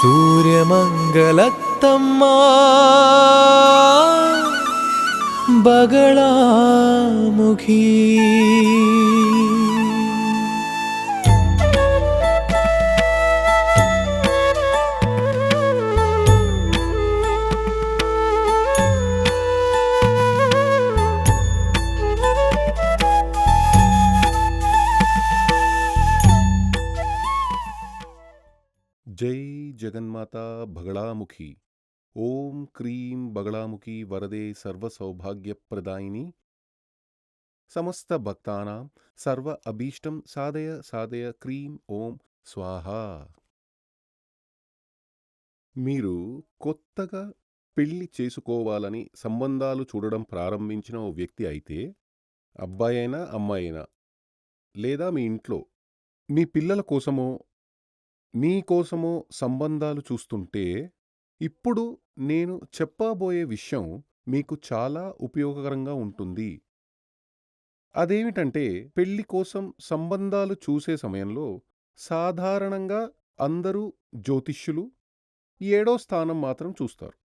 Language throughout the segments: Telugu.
సూర్యమంగళత్తమ్మా బగళాముఖి జై జగన్మాత బగళాముఖి. ఓం క్రీం బగళాముఖి వరదే సర్వసౌభాగ్యప్రదాయిని. సమస్త భక్తానాం సర్వ అభీష్టం సాధయ సాధయ క్రీం ఓం స్వాహా. మీరు కొత్తగా పెళ్లి చేసుకోవాలని సంబంధాలు చూడడం ప్రారంభించిన ఓ వ్యక్తి అయితే, అబ్బాయి అయినా అమ్మాయి అయినా, లేదా మీ ఇంట్లో మీ పిల్లల కోసమో మీకోసమో సంబంధాలు చూస్తుంటే, ఇప్పుడు నేను చెప్పబోయే విషయం మీకు చాలా ఉపయోగకరంగా ఉంటుంది. అదేమిటంటే, పెళ్లి కోసం సంబంధాలు చూసే సమయంలో సాధారణంగా అందరూ జ్యోతిష్యులు ఏడో స్థానం మాత్రం చూస్తారు.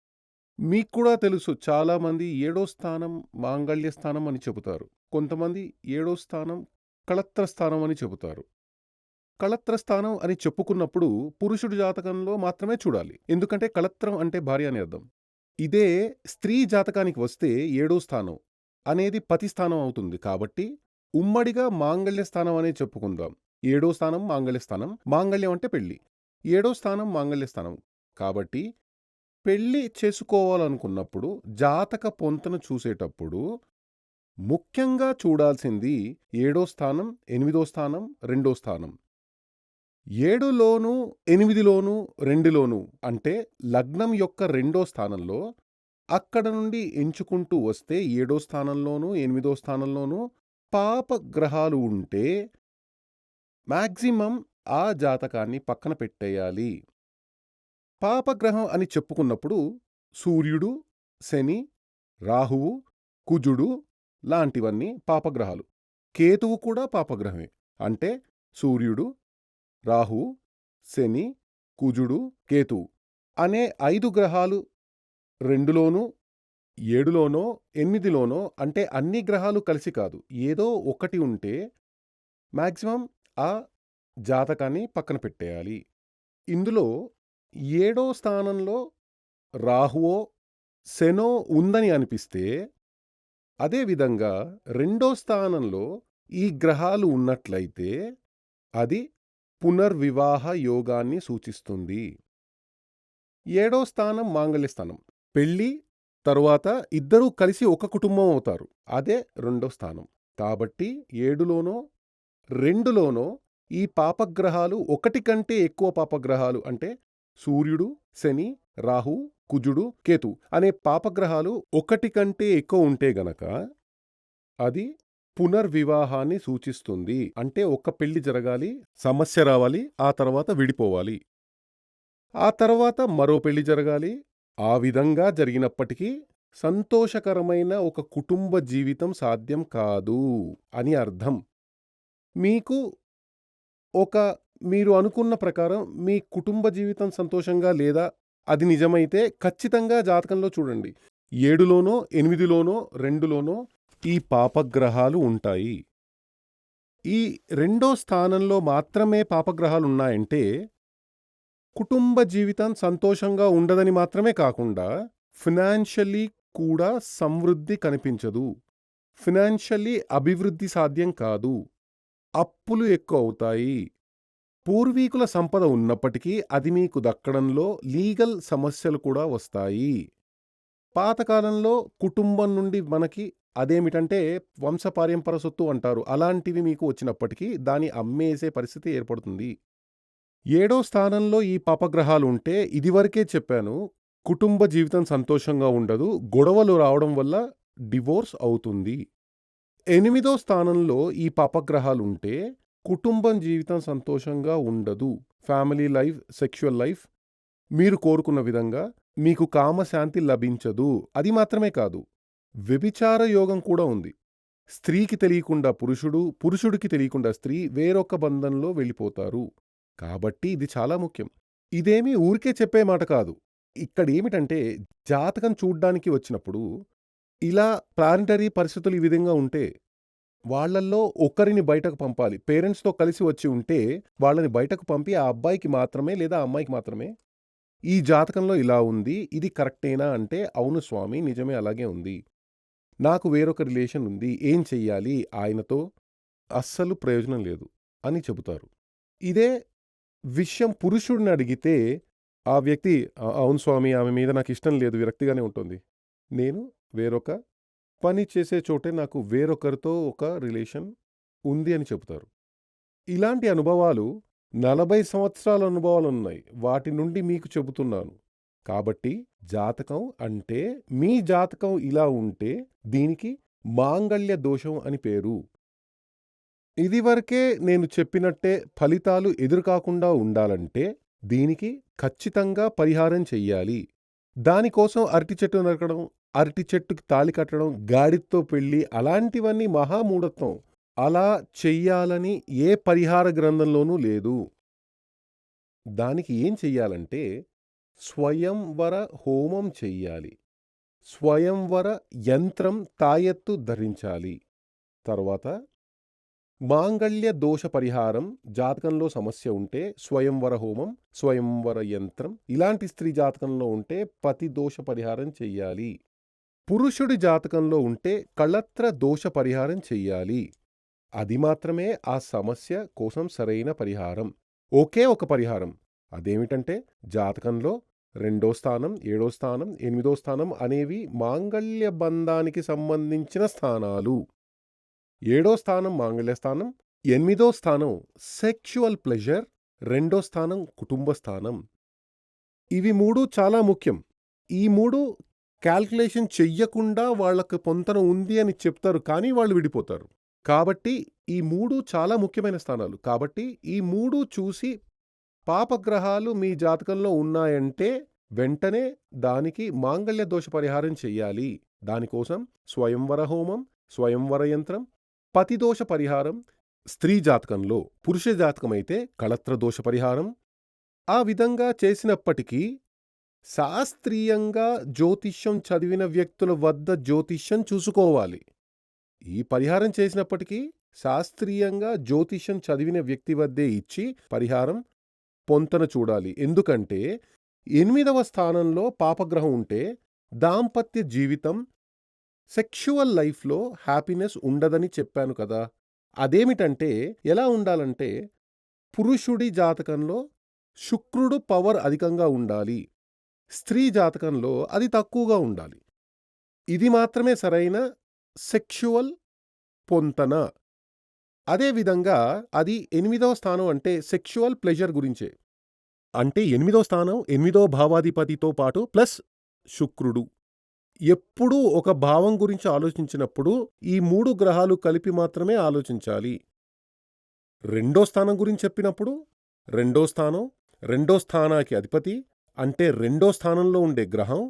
మీకు కూడా తెలుసు, చాలామంది ఏడో స్థానం మాంగళ్య స్థానం అని చెబుతారు. కొంతమంది ఏడో స్థానం కళత్ర స్థానం అని చెబుతారు. కళత్ర స్థానం అని చెప్పుకున్నప్పుడు పురుషుడి జాతకంలో మాత్రమే చూడాలి. ఎందుకంటే కళత్రం అంటే భార్య అని అర్థం. ఇదే స్త్రీ జాతకానికి వస్తే ఏడో స్థానం అనేది పతి స్థానం అవుతుంది. కాబట్టి ఉమ్మడిగా మాంగళ్య స్థానం అనే చెప్పుకుందాం. ఏడో స్థానం మాంగళ్య స్థానం, మాంగళ్యం అంటే పెళ్లి, ఏడో స్థానం మాంగళ్య స్థానం. కాబట్టి పెళ్లి చేసుకోవాలనుకున్నప్పుడు జాతక పొంతన చూసేటప్పుడు ముఖ్యంగా చూడాల్సింది ఏడో స్థానం, ఎనిమిదో స్థానం, రెండో స్థానం. 7లోనూ 8లోనూ 2లోనూ అంటే లగ్నం యొక్క రెండో స్థానంలో, అక్కడ నుండి ఎంచుకుంటూ వస్తే ఏడో స్థానంలోనూ 8దో స్థానంలోనూ పాప గ్రహాలు ఉంటే మ్యాక్సిమం ఆ జాతకాన్ని పక్కన పెట్టేయాలి. పాపగ్రహం అని చెప్పుకున్నప్పుడు సూర్యుడు, శని, రాహువు, కుజుడు లాంటివన్నీ పాపగ్రహాలు. కేతువు కూడా పాపగ్రహమే. అంటే సూర్యుడు, రాహువు, శని, కుజుడు, కేతువు అనే 5 గ్రహాలు 2లోనూ 7లోనో 8లోనో, అంటే అన్ని గ్రహాలు కలిసి కాదు, ఏదో ఒకటి ఉంటే మ్యాక్సిమం ఆ జాతకాన్ని పక్కన పెట్టేయాలి. ఇందులో 7వ స్థానంలో రాహువో శనో ఉందని అనిపిస్తే, అదేవిధంగా 2వ స్థానంలో ఈ గ్రహాలు ఉన్నట్లయితే అది పునర్వివాహ యోగాన్ని సూచిస్తుంది. 7వ స్థానం మాంగళ్య స్థానం. పెళ్ళి తరువాత ఇద్దరూ కలిసి ఒక కుటుంబం అవుతారు. అదే 2వ స్థానం. కాబట్టి 7లోనో 2లోనో ఈ పాపగ్రహాలు, ఒకటి కంటే ఎక్కువ పాపగ్రహాలు అంటే సూర్యుడు, శని, రాహు, కుజుడు, కేతు అనే పాపగ్రహాలు ఒకటి కంటే ఎక్కువ ఉంటే గనక అది పునర్వివాహాన్ని సూచిస్తుంది. అంటే ఒక్క పెళ్లి జరగాలి, సమస్య రావాలి, ఆ తర్వాత విడిపోవాలి, ఆ తర్వాత మరో పెళ్లి జరగాలి. ఆ విధంగా జరిగినప్పటికీ సంతోషకరమైన ఒక కుటుంబ జీవితం సాధ్యం కాదు అని అర్థం. మీకు మీరు అనుకున్న ప్రకారం మీ కుటుంబ జీవితం సంతోషంగా లేదా, అది నిజమైతే ఖచ్చితంగా జాతకంలో చూడండి. 7లోనో 8లోనో 2లోనో ఈ పాపగ్రహాలు ఉంటాయి. ఈ రెండో స్థానంలో మాత్రమే పాపగ్రహాలున్నాయంటే కుటుంబ జీవితం సంతోషంగా ఉండదని మాత్రమే కాకుండా ఫినాన్షియల్లీ కూడా సమృద్ధి కనిపించదు. ఫినాన్షియల్లీ అభివృద్ధి సాధ్యం కాదు. అప్పులు ఎక్కువ అవుతాయి. పూర్వీకుల సంపద ఉన్నప్పటికీ అది మీకు దక్కడంలో లీగల్ సమస్యలు కూడా వస్తాయి. పాతకాలంలో కుటుంబం నుండి మనకి అదేమిటంటే వంశపార్యంపర సొత్తు అంటారు, అలాంటివి మీకు వచ్చినప్పటికీ దాన్ని అమ్మేసే పరిస్థితి ఏర్పడుతుంది. 7వ స్థానంలో ఈ పాపగ్రహాలు ఉంటే, ఇదివరకే చెప్పాను, కుటుంబ జీవితం సంతోషంగా ఉండదు, గొడవలు రావడం వల్ల డివోర్స్ అవుతుంది. 8వ స్థానంలో ఈ పాపగ్రహాలు ఉంటే కుటుంబం జీవితం సంతోషంగా ఉండదు. ఫ్యామిలీ లైఫ్, సెక్షువల్ లైఫ్ మీరు కోరుకున్న విధంగా మీకు కామశాంతి లభించదు. అది మాత్రమే కాదు, వ్యభిచార యోగం కూడా ఉంది. స్త్రీకి తెలియకుండా పురుషుడు, పురుషుడికి తెలియకుండా స్త్రీ వేరొక బంధంలో వెళ్ళిపోతారు. కాబట్టి ఇది చాలా ముఖ్యం. ఇదేమీ ఊరికే చెప్పే మాట కాదు. ఇక్కడేమిటంటే జాతకం చూడ్డానికి వచ్చినప్పుడు ఇలా ప్లానెటరీ పరిస్థితులు ఈ విధంగా ఉంటే వాళ్ళల్లో ఒకరిని బయటకు పంపాలి. పేరెంట్స్‌తో కలిసి వచ్చి ఉంటే వాళ్ళని బయటకు పంపి ఆ అబ్బాయికి మాత్రమే లేదా ఆ అమ్మాయికి మాత్రమే ఈ జాతకంలో ఇలా ఉంది. ఇది కరెక్టేనా అంటే, అవును స్వామి నిజమే అలాగే ఉంది. నాకు వేరొక రిలేషన్ ఉంది. ఏం చెయ్యాలి? ఆయనతో అస్సలు ప్రయోజనం లేదు అని చెబుతారు. ఇదే విషయం పురుషుడిని అడిగితే ఆ వ్యక్తి అవును స్వామి ఆమె మీద నాకిష్టం లేదు. విరక్తిగానే ఉంటుంది. నేను వేరొక పని చేసే చోటే నాకు వేరొకరితో ఒక రిలేషన్ ఉంది అని చెబుతారు. ఇలాంటి అనుభవాలు 40 సంవత్సరాల అనుభవాలున్నాయి. వాటి నుండి మీకు చెబుతున్నాను. కాబట్టి జాతకం అంటే మీ జాతకం ఇలా ఉంటే దీనికి మాంగళ్య దోషం అని పేరు. ఇదివరకే నేను చెప్పినట్టే ఫలితాలు ఎదురుకాకుండా ఉండాలంటే దీనికి ఖచ్చితంగా పరిహారం చెయ్యాలి. దానికోసం అరటి చెట్టు నరకడం, అరటి చెట్టుకి తాళి కట్టడం, గాడిదతో పెళ్లి అలాంటివన్నీ మహామూఢత్వం. అలా చెయ్యాలని ఏ పరిహార గ్రంథంలోనూ లేదు. దానికి ఏం చెయ్యాలంటే స్వయంవర హోమం చెయ్యాలి. స్వయంవర యంత్రం తాయెత్తు ధరించాలి. తర్వాత మాంగళ్య దోష పరిహారం జాతకంలో సమస్య ఉంటే స్వయంవర హోమం, స్వయంవర యంత్రం. ఇలాంటి స్త్రీ జాతకంలో ఉంటే పతి దోష పరిహారం చెయ్యాలి. పురుషుడి జాతకంలో ఉంటే కళత్ర దోష పరిహారం చెయ్యాలి. అది మాత్రమే ఆ సమస్య కోసం సరైన పరిహారం. ఒకే ఒక పరిహారం. అదేమిటంటే జాతకంలో 2వ స్థానం, 7వ స్థానం, 8వ స్థానం అనేవి మాంగళ్య బంధానికి సంబంధించిన స్థానాలు. 7వ స్థానం మాంగళ్య స్థానం, 8వ స్థానం సెక్చువల్ ప్లెజర్, 2వ స్థానం కుటుంబ స్థానం. ఇవి 3 చాలా ముఖ్యం. ఈ 3 కాలిక్యులేషన్ చెయ్యకుండా వాళ్ళకి పొంతన ఉంది అని చెప్తారు. కానీ వాళ్ళు విడిపోతారు. కాబట్టి ఈ 3 చాలా ముఖ్యమైన స్థానాలు. కాబట్టి ఈ 3 చూసి పాపగ్రహాలు మీ జాతకంలో ఉన్నాయంటే వెంటనే దానికి మాంగళ్య దోష పరిహారం చెయ్యాలి. దానికోసం స్వయంవర హోమం, స్వయంవర యంత్రం, పతిదోష పరిహారం. స్త్రీ జాతకంలో, పురుష జాతకమైతే కళత్ర దోష పరిహారం. ఆ విధంగా చేసినప్పటికీ శాస్త్రీయంగా జ్యోతిష్యం చదివిన వ్యక్తుల వద్ద జ్యోతిష్యం చూసుకోవాలి. ఈ పరిహారం చేసినప్పటికీ శాస్త్రీయంగా జ్యోతిష్యం చదివిన వ్యక్తి వద్దే ఇచ్చి పరిహారం పొంతన చూడాలి. ఎందుకంటే 8వ స్థానంలో పాపగ్రహం ఉంటే దాంపత్య జీవితం, సెక్షువల్ లైఫ్‌లో హ్యాపీనెస్ ఉండదని చెప్పాను కదా! అదేమిటంటే ఎలా ఉండాలంటే పురుషుడి జాతకంలో శుక్రుడు పవర్ అధికంగా ఉండాలి. స్త్రీ జాతకంలో అది తక్కువగా ఉండాలి. ఇది మాత్రమే సరైన సెక్షువల్ పొంతన. అదే విధంగా అది 8వ స్థానం అంటే సెక్షువల్ ప్లెజర్ గురించే. అంటే 8వ స్థానం 8వ భావాధిపతితో పాటు ప్లస్ శుక్రుడు. ఎప్పుడూ ఒక భావం గురించి ఆలోచించినప్పుడు ఈ 3 గ్రహాలు కలిపి మాత్రమే ఆలోచించాలి. 2వ స్థానం గురించి చెప్పినప్పుడు 2వ స్థానం, 2వ స్థానానికి అధిపతి అంటే 2వ స్థానంలో ఉండే గ్రహం,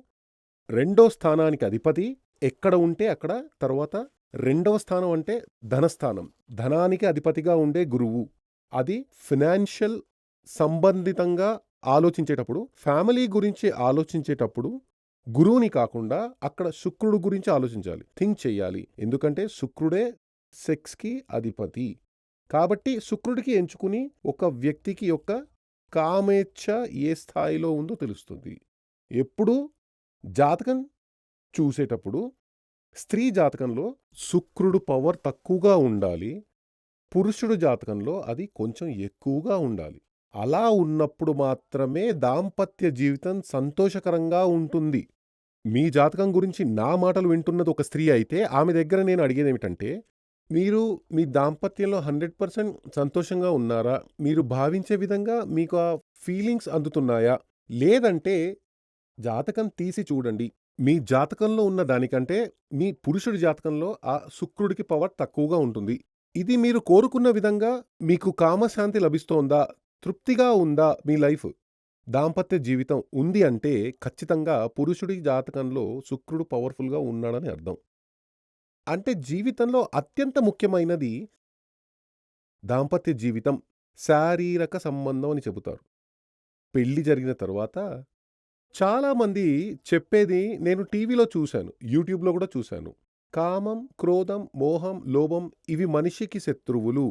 2వ స్థానానికి అధిపతి ఎక్కడ ఉంటే అక్కడ. తర్వాత 2వ స్థానం అంటే ధనస్థానం, ధనానికి అధిపతిగా ఉండే గురువు. అది ఫినాన్షియల్ సంబంధితంగా ఆలోచించేటప్పుడు, ఫ్యామిలీ గురించి ఆలోచించేటప్పుడు గురువుని కాకుండా అక్కడ శుక్రుడు గురించి ఆలోచించాలి. థింక్ చెయ్యాలి. ఎందుకంటే శుక్రుడే సెక్స్‌కి అధిపతి. కాబట్టి శుక్రుడికి ఎంచుకుని ఒక వ్యక్తికి యొక్క కామేచ్ఛ ఏ స్థాయిలో ఉందో తెలుస్తుంది. ఎప్పుడూ జాతకం చూసేటప్పుడు స్త్రీ జాతకంలో శుక్రుడు పవర్ తక్కువగా ఉండాలి. పురుషుడు జాతకంలో అది కొంచెం ఎక్కువగా ఉండాలి. అలా ఉన్నప్పుడు మాత్రమే దాంపత్య జీవితం సంతోషకరంగా ఉంటుంది. మీ జాతకం గురించి నా మాటలు వింటున్నది ఒక స్త్రీ అయితే ఆమె దగ్గర నేను అడిగేదేమిటంటే, మీరు మీ దాంపత్యంలో 100% సంతోషంగా ఉన్నారా? మీరు భావించే విధంగా మీకు ఆ ఫీలింగ్స్ అందుతున్నాయా? లేదంటే జాతకం తీసి చూడండి. మీ జాతకంలో ఉన్న దానికంటే మీ పురుషుడి జాతకంలో ఆ శుక్రుడికి పవర్ తక్కువగా ఉంటుంది. ఇది మీరు కోరుకున్న విధంగా మీకు కామశాంతి లభిస్తోందా? తృప్తిగా ఉందా మీ లైఫ్? దాంపత్య జీవితం ఉంది అంటే ఖచ్చితంగా పురుషుడి జాతకంలో శుక్రుడు పవర్‌ఫుల్‌గా ఉన్నాడని అర్థం. అంటే జీవితంలో అత్యంత ముఖ్యమైనది దాంపత్య జీవితం, శారీరక సంబంధం అని చెబుతారు. పెళ్లి జరిగిన తర్వాత చాలామంది చెప్పేది నేను టీవీలో చూశాను. యూట్యూబ్‌లో గూడా చూశాను. కామం, క్రోధం, మోహం, లోభం ఇవి మనిషికి శత్రువులు.